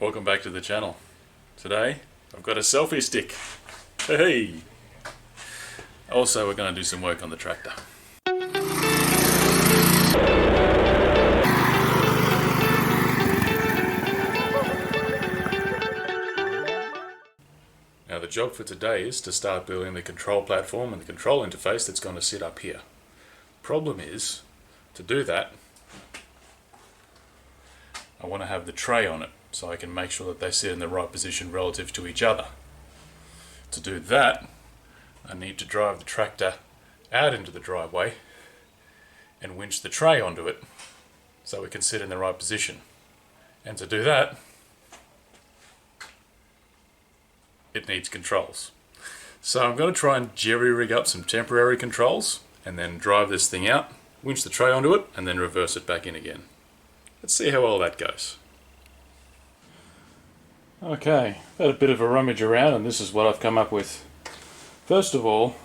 Welcome back to the channel. Today I've got a selfie stick. Hey! Also, we're going to do some work on the tractor. Now the job for today is to start building the control platform and the control interface that's going to sit up here. Problem is, to do that, I want to have the tray on it so I can make sure that they sit in the right position relative to each other. To do that, I need to drive the tractor out into the driveway and winch the tray onto it so it can sit in the right position. And to do that, it needs controls. So I'm going to try and jerry-rig up some temporary controls and then drive this thing out, winch the tray onto it, and then reverse it back in again. Let's see how well that goes. Okay, had a bit of a rummage around and this is what I've come up with. First of all,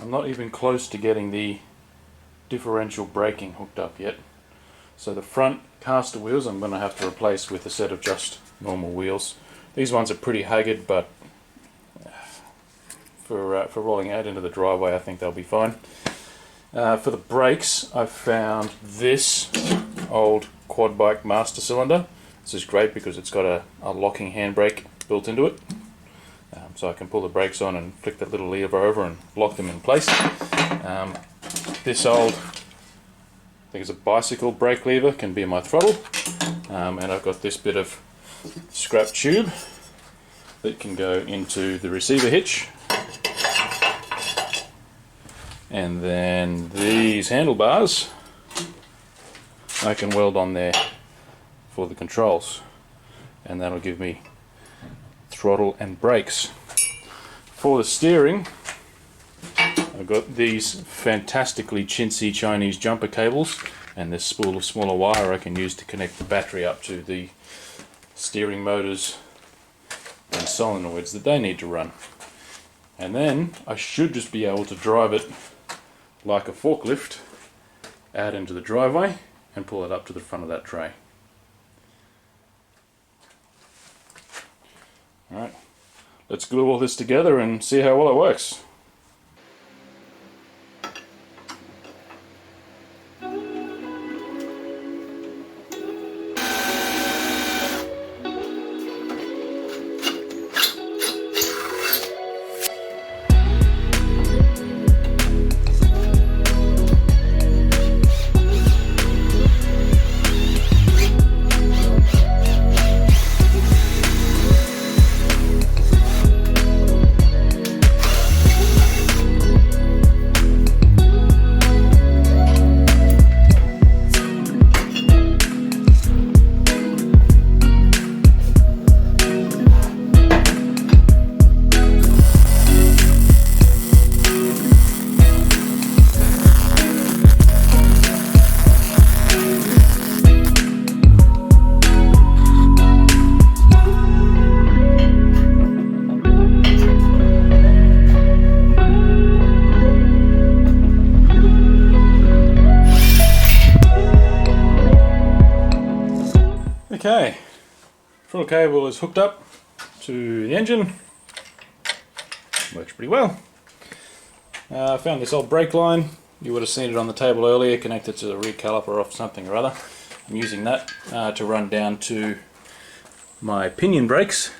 I'm not even close to getting the differential braking hooked up yet. So the front caster wheels I'm going to have to replace with a set of just normal wheels. These ones are pretty haggard, but for rolling out into the driveway I think they'll be fine. For the brakes, I've found this old quad bike master cylinder. This is great because it's got a locking handbrake built into it. So I can pull the brakes on and flick that little lever over and lock them in place. This old, I think it's a bicycle brake lever, can be my throttle. And I've got this bit of scrap tube that can go into the receiver hitch. And then these handlebars I can weld on there for the controls, and that'll give me throttle and brakes. For the steering, I've got these fantastically chintzy Chinese jumper cables and this spool of smaller wire I can use to connect the battery up to the steering motors and solenoids that they need to run. And then I should just be able to drive it like a forklift out into the driveway and pull it up to the front of that tray. Alright, let's glue all this together and see how well it works. Okay, throttle cable is hooked up to the engine. Works pretty well. I found this old brake line. You would have seen it on the table earlier, connected to the rear caliper off something or other. I'm using that to run down to my pinion brakes,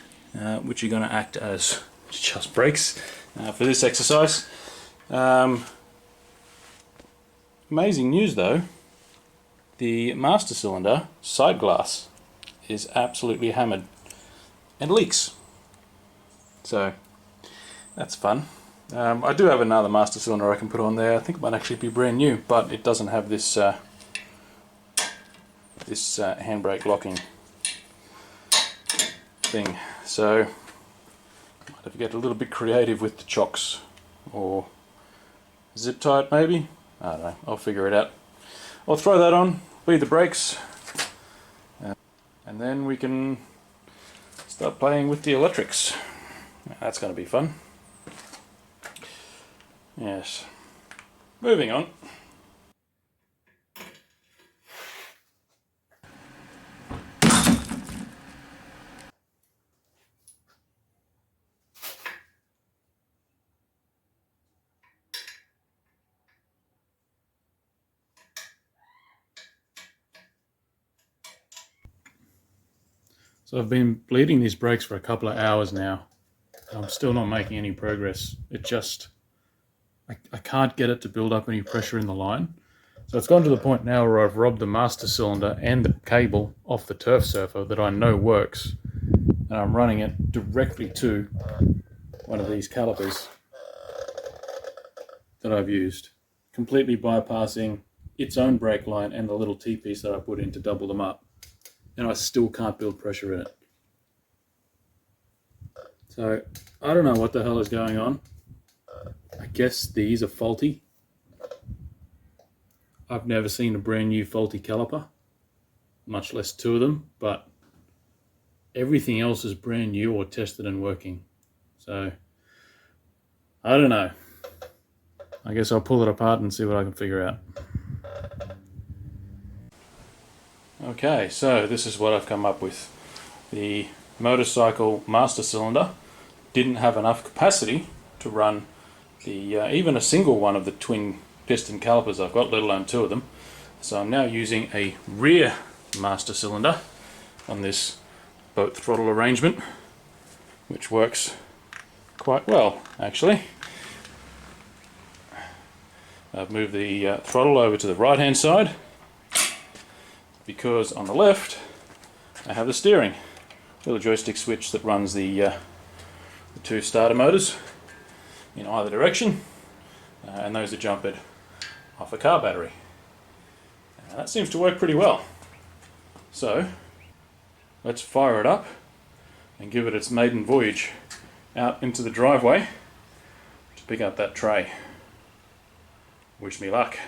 which are going to act as just brakes for this exercise. Amazing news though, the master cylinder side glass is absolutely hammered and leaks. So that's fun. I do have another master cylinder I can put on there. I think it might actually be brand new, but it doesn't have this handbrake locking thing. So I might have to get a little bit creative with the chocks, or zip tie it maybe. I don't know. I'll figure it out. I'll throw that on, bleed the brakes, and then we can start playing with the electrics. That's going to be fun. Yes. Moving on. So I've been bleeding these brakes for a couple of hours now. I'm still not making any progress. It just, I can't get it to build up any pressure in the line. So it's gone to the point now where I've robbed the master cylinder and the cable off the turf surfer that I know works. And I'm running it directly to one of these calipers that I've used, completely bypassing its own brake line and the little T-piece that I put in to double them up. And I still can't build pressure in it. So I don't know what the hell is going on. I guess these are faulty. I've never seen a brand new faulty caliper, much less two of them, but everything else is brand new or tested and working. So I don't know. I guess I'll pull it apart and see what I can figure out. Okay, so this is what I've come up with. The motorcycle master cylinder didn't have enough capacity to run the even a single one of the twin piston calipers I've got, let alone two of them. So I'm now using a rear master cylinder on this boat throttle arrangement, which works quite well actually. I've moved the throttle over to the right hand side because on the left I have the steering, little joystick switch that runs the two starter motors in either direction, and those are jumped off a car battery. And that seems to work pretty well. So let's fire it up and give it its maiden voyage out into the driveway to pick up that tray. Wish me luck.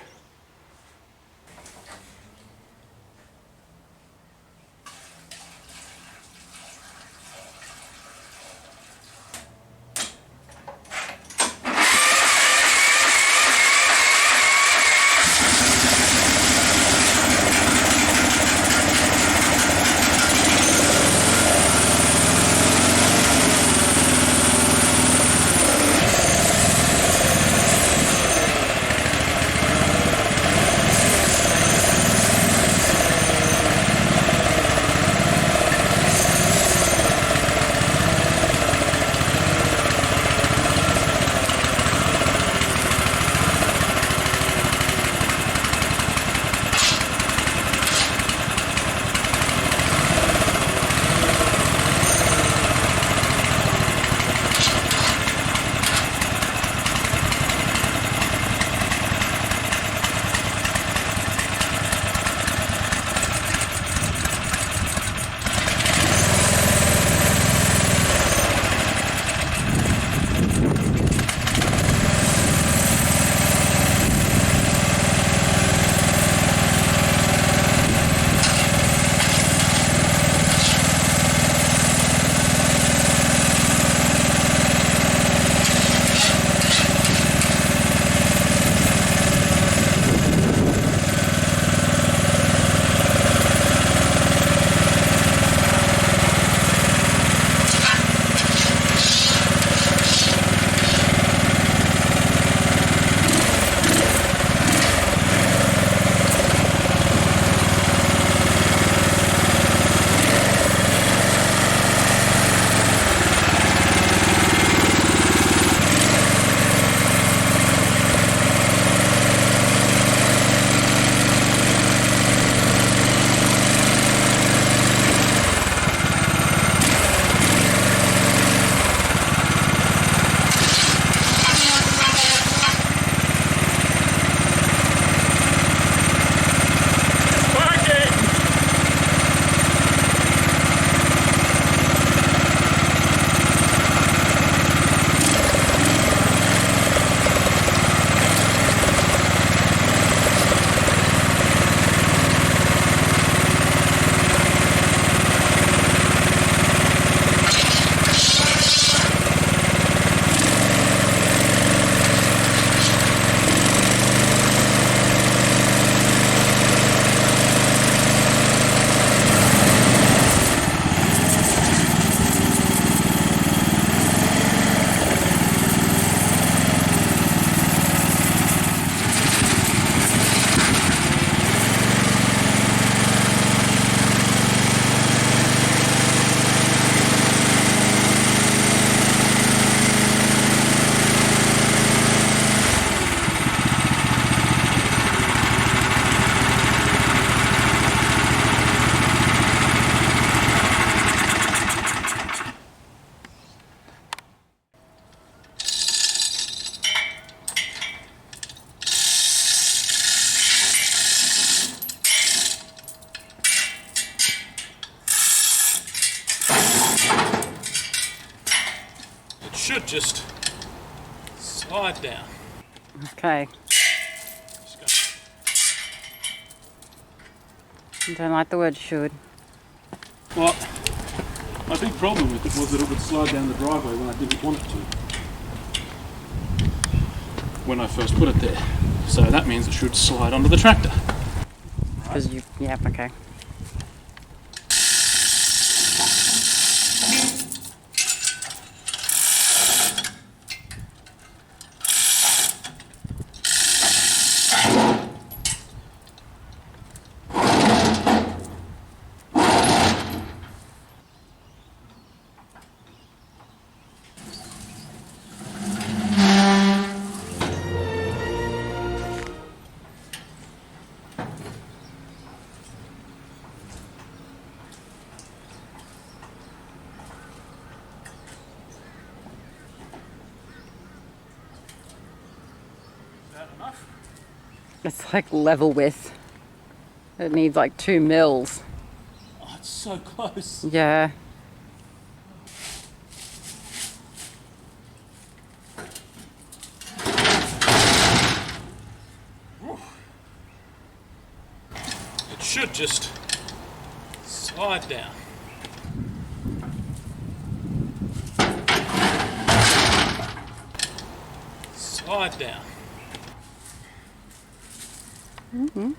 should just slide down. Okay. I don't like the word should. Well, my big problem with it was that it would slide down the driveway when I didn't want it to. When I first put it there. So that means it should slide onto the tractor. Because you, yeah, okay. It's like level with. It needs like 2 mils. Oh, it's so close. Yeah. It should just slide down. Slide down. Mm-hmm.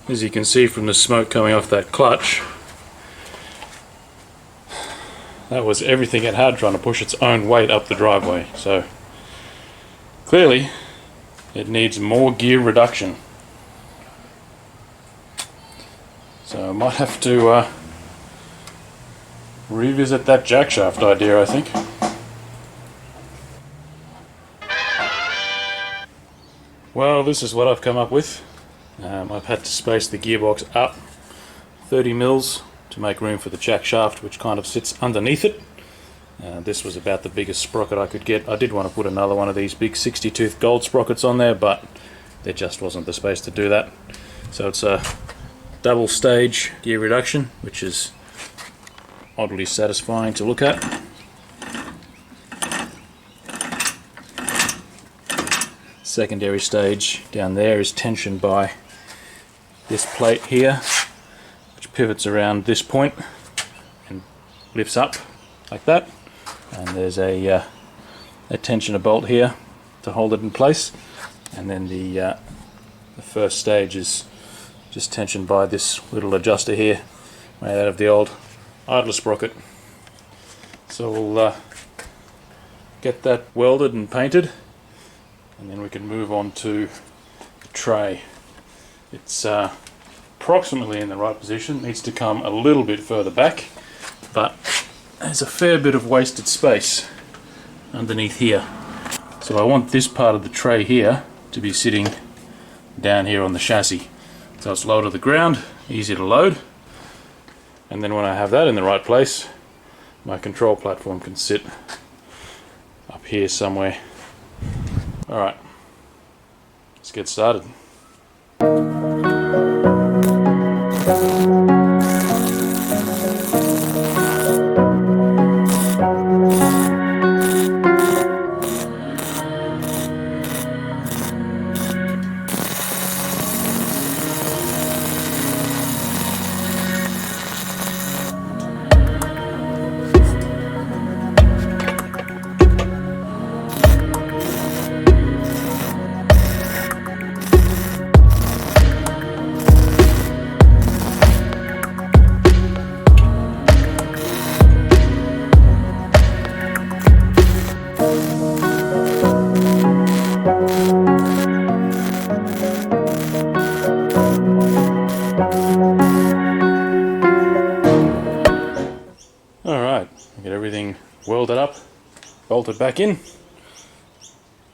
As you can see from the smoke coming off that clutch, that was everything it had trying to push its own weight up the driveway. So clearly it needs more gear reduction. So I might have to revisit that jackshaft idea, I think. Well, this is what I've come up with. I've had to space the gearbox up 30 mils to make room for the jackshaft, which kind of sits underneath it. This was about the biggest sprocket I could get. I did want to put another one of these big 60-tooth gold sprockets on there, but there just wasn't the space to do that. So it's a double stage gear reduction, which is oddly satisfying to look at. Secondary stage down there is tensioned by this plate here, which pivots around this point and lifts up like that, and there's a tensioner bolt here to hold it in place. And then the first stage is just tensioned by this little adjuster here, made out of the old idler sprocket. So we'll get that welded and painted, and then we can move on to the tray. It's approximately in the right position, needs to come a little bit further back, but there's a fair bit of wasted space underneath here. So I want this part of the tray here to be sitting down here on the chassis. So it's low to the ground, easy to load, and then when I have that in the right place, my control platform can sit up here somewhere. Alright, let's get started. Alright, get everything welded up, bolted back in.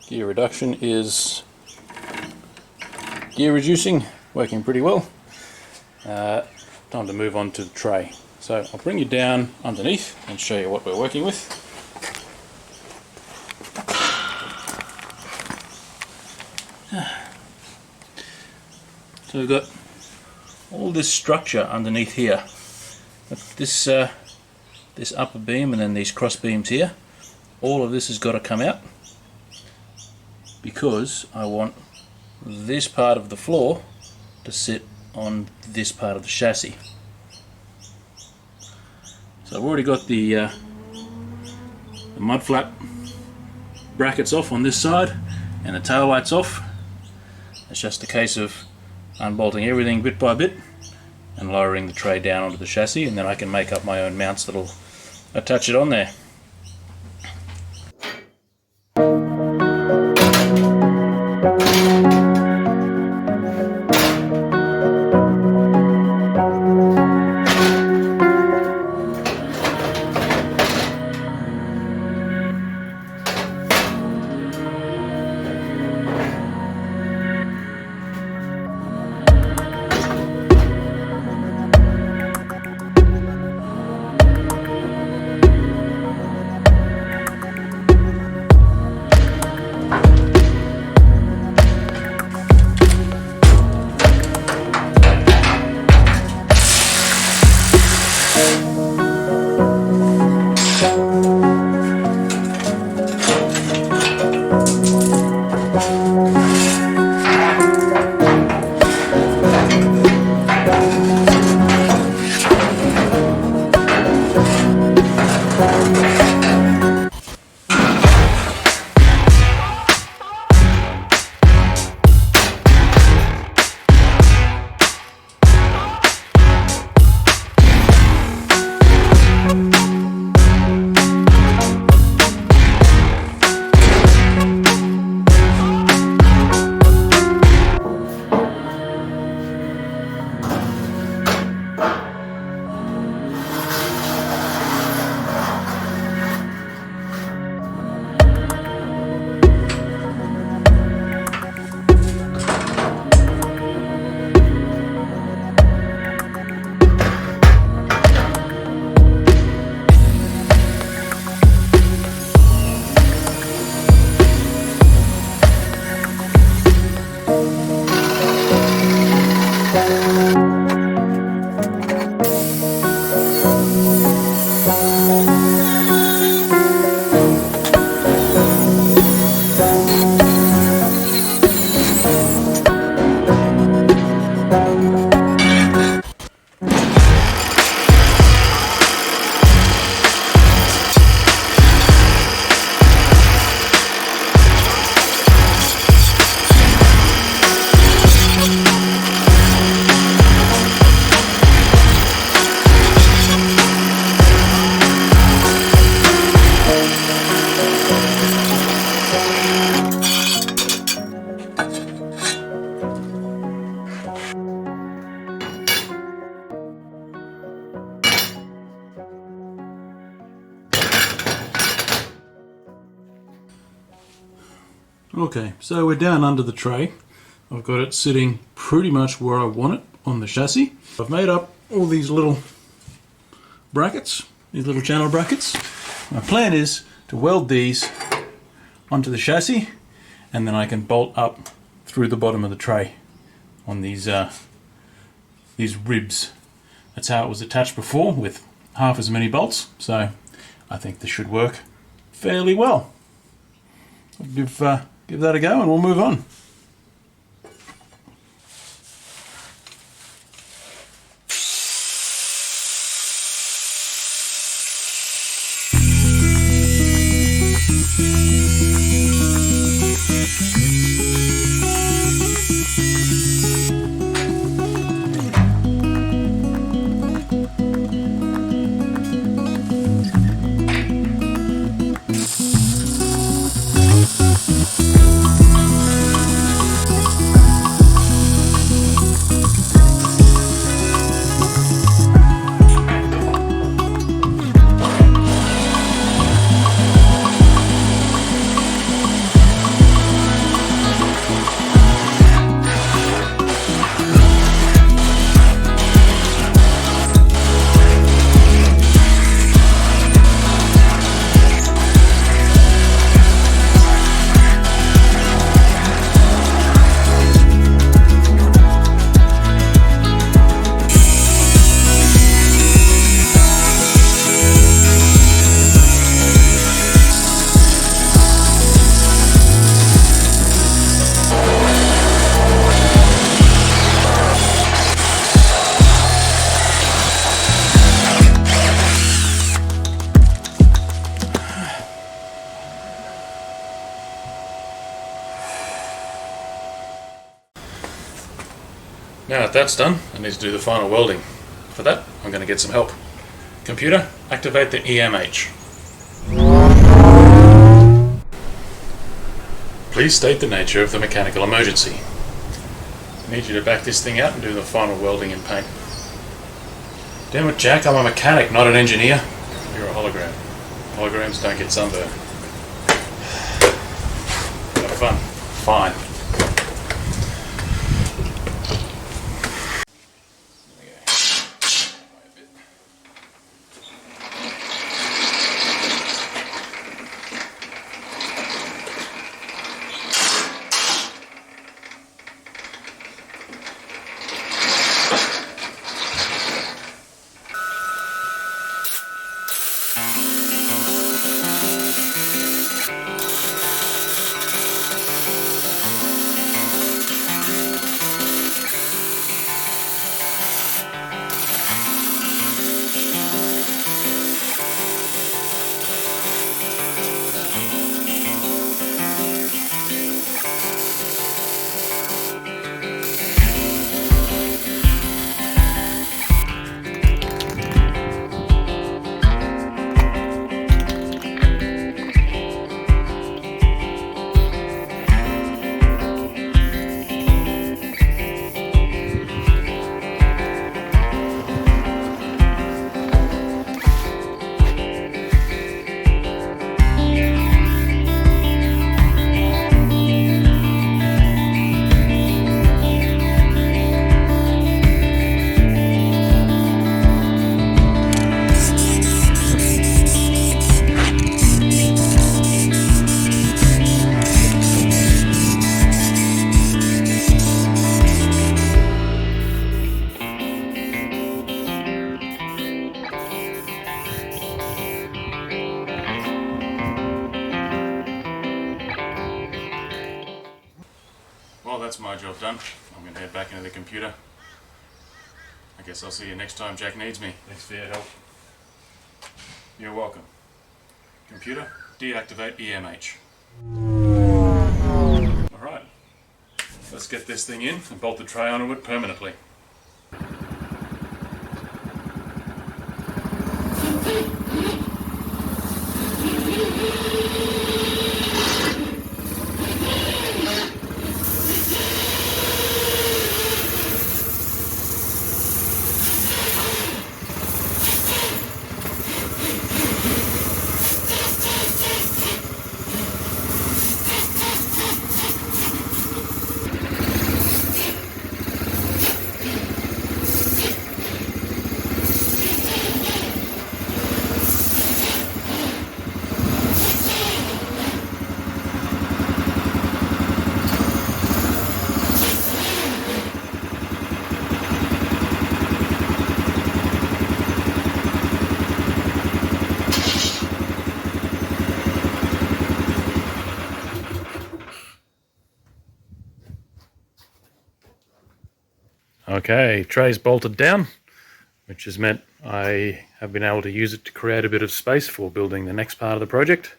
Gear reduction is gear reducing, working pretty well. Time to move on to the tray. So I'll bring you down underneath and show you what we're working with. So we've got all this structure underneath here. This upper beam and then these cross beams here, all of this has got to come out because I want this part of the floor to sit on this part of the chassis. So I've already got the mud flap brackets off on this side and the tail lights off. It's just a case of unbolting everything bit by bit and lowering the tray down onto the chassis, and then I can make up my own mounts that'll attach it on there. Okay, so we're down under the tray. I've got it sitting pretty much where I want it on the chassis. I've made up all these little brackets, these little channel brackets. My plan is to weld these onto the chassis, and then I can bolt up through the bottom of the tray on these ribs. That's how it was attached before, with half as many bolts, so I think this should work fairly well. I'll give that a go and we'll move on. Now that that's done, I need to do the final welding. For that, I'm going to get some help. Computer, activate the EMH. Please state the nature of the mechanical emergency. I need you to back this thing out and do the final welding in paint. Damn it, Jack, I'm a mechanic, not an engineer. You're a hologram. Holograms don't get sunburned. Have fun. Fine. Well, that's my job done. I'm going to head back into the computer. I guess I'll see you next time Jack needs me. Thanks for your help. You're welcome. Computer, deactivate EMH. Alright, let's get this thing in and bolt the tray onto it permanently. Okay, tray's bolted down, which has meant I have been able to use it to create a bit of space for building the next part of the project.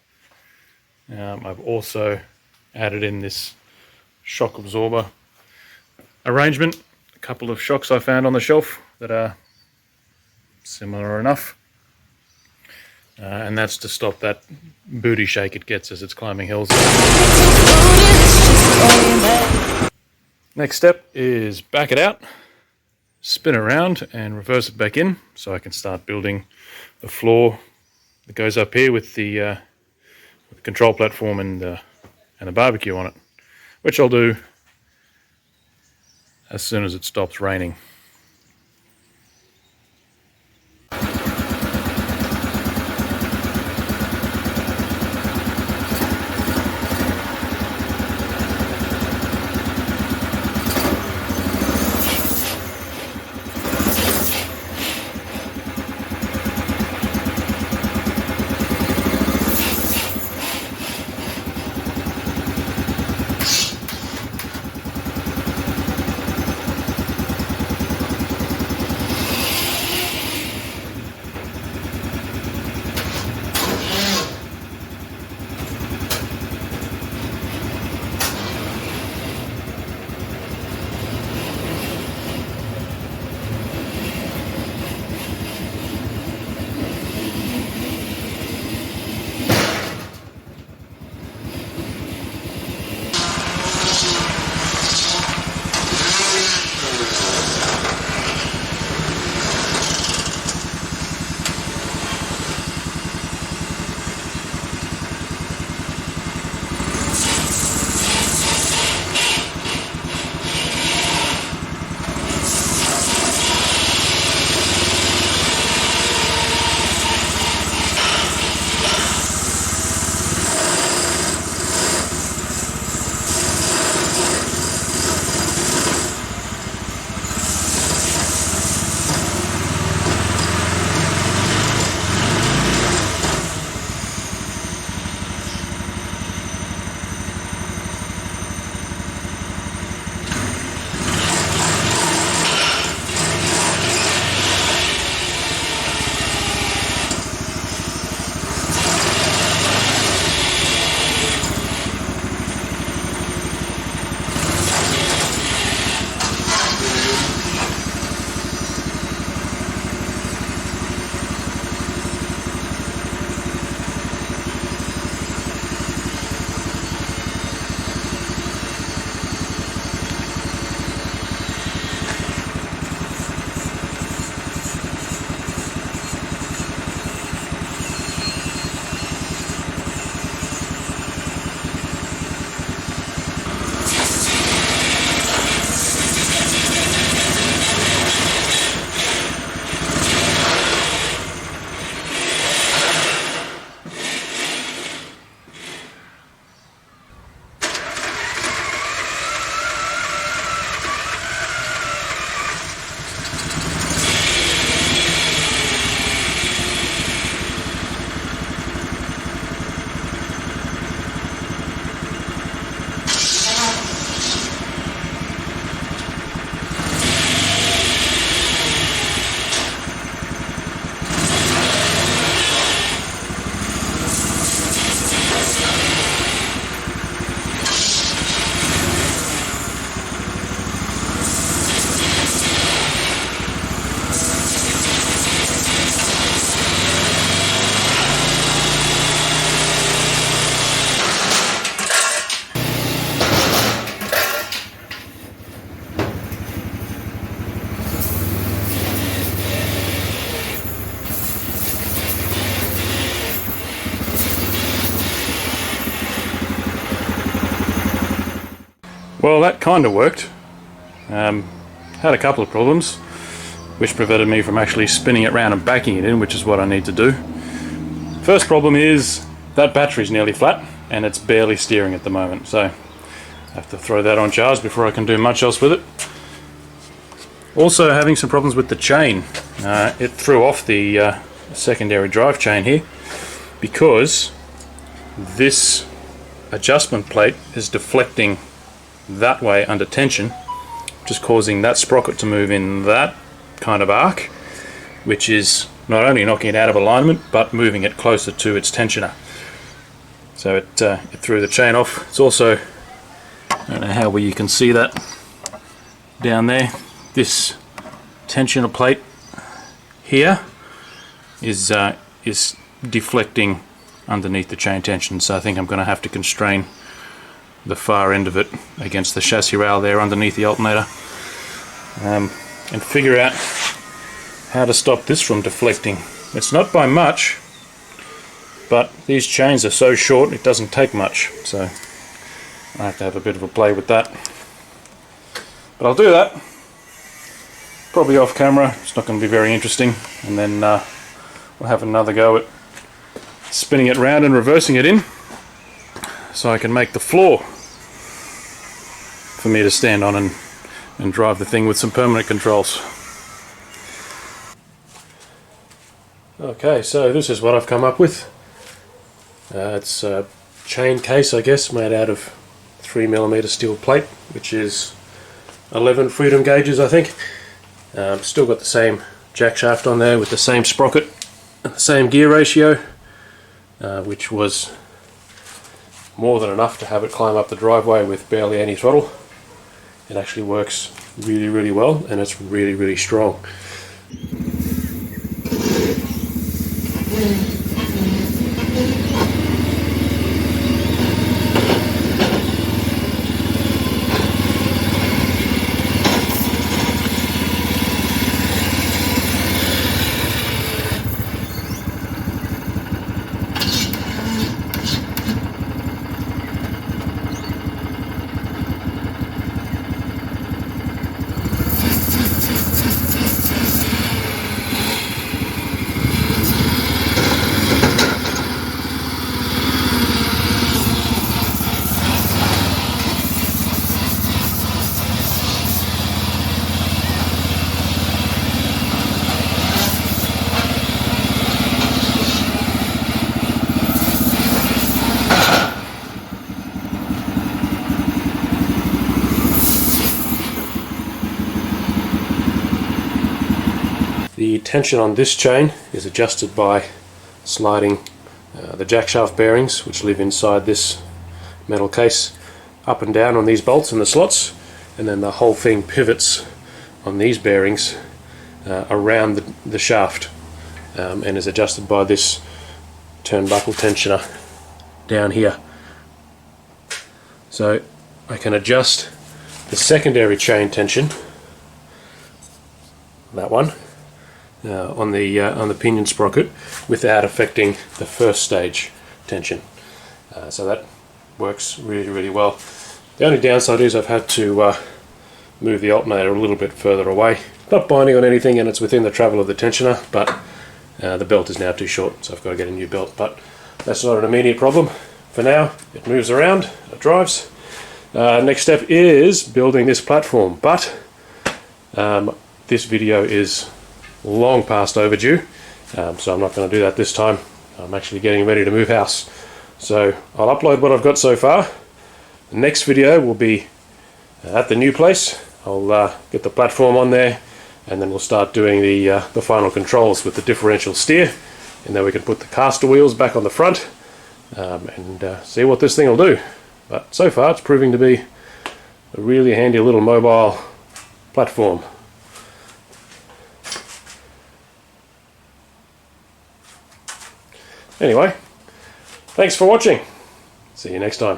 I've also added in this shock absorber arrangement, a couple of shocks I found on the shelf that are similar enough, and that's to stop that booty shake it gets as it's climbing hills. Next step is back it out, spin around and reverse it back in so I can start building the floor that goes up here with the control platform and the barbecue on it, which I'll do as soon as it stops raining. Well, that kind of worked. Had a couple of problems which prevented me from actually spinning it round and backing it in, which is what I need to do. First problem is that battery's nearly flat and it's barely steering at the moment, so I have to throw that on charge before I can do much else with it. Also having some problems with the chain. It threw off the secondary drive chain here because this adjustment plate is deflecting that way under tension, which just causing that sprocket to move in that kind of arc, which is not only knocking it out of alignment but moving it closer to its tensioner. So it threw the chain off. It's also, I don't know how well you can see that down there, this tensioner plate here is deflecting underneath the chain tension, so I think I'm going to have to constrain the far end of it against the chassis rail there underneath the alternator, and figure out how to stop this from deflecting. It's not by much, but these chains are so short it doesn't take much, so I have to have a bit of a play with that. But I'll do that, probably off camera. It's not going to be very interesting, and then we'll have another go at spinning it round and reversing it in so I can make the floor for me to stand on and drive the thing with some permanent controls. Okay, so this is what I've come up with. It's a chain case, I guess, made out of 3mm steel plate, which is 11 freedom gauges, I think. Still got the same jack shaft on there with the same sprocket and the same gear ratio, which was more than enough to have it climb up the driveway with barely any throttle. It actually works really, really well, and it's really, really strong. The tension on this chain is adjusted by sliding the jackshaft bearings, which live inside this metal case, up and down on these bolts in the slots, and then the whole thing pivots on these bearings around the shaft, and is adjusted by this turnbuckle tensioner down here. So I can adjust the secondary chain tension, that one, on the pinion sprocket, without affecting the first stage tension. So that works really, really well. The only downside is I've had to move the alternator a little bit further away. Not binding on anything, and it's within the travel of the tensioner, but the belt is now too short, so I've got to get a new belt. But that's not an immediate problem. For now, it moves around, it drives. Next step is building this platform, but this video is long past overdue, so I'm not going to do that this time. I'm actually getting ready to move house, so I'll upload what I've got so far. The next video will be at the new place. I'll get the platform on there, and then we'll start doing the final controls with the differential steer, and then we can put the caster wheels back on the front and see what this thing will do. But so far it's proving to be a really handy little mobile platform. Anyway, thanks for watching. See you next time.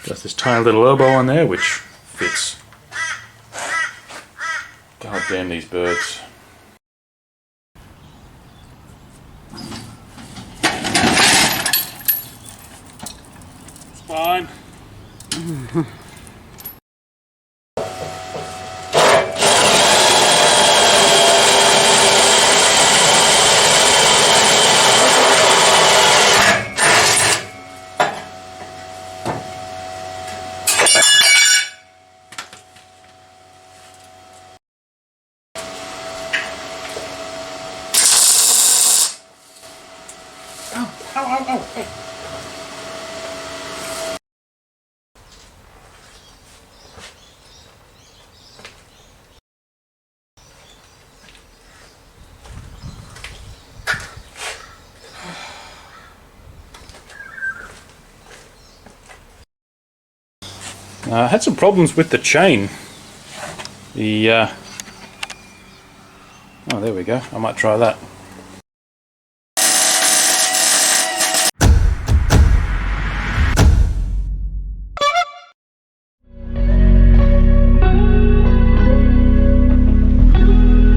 Just this tiny little elbow on there, which fits. God damn these birds. Fine. I had some problems with the chain. Oh, there we go. I might try that.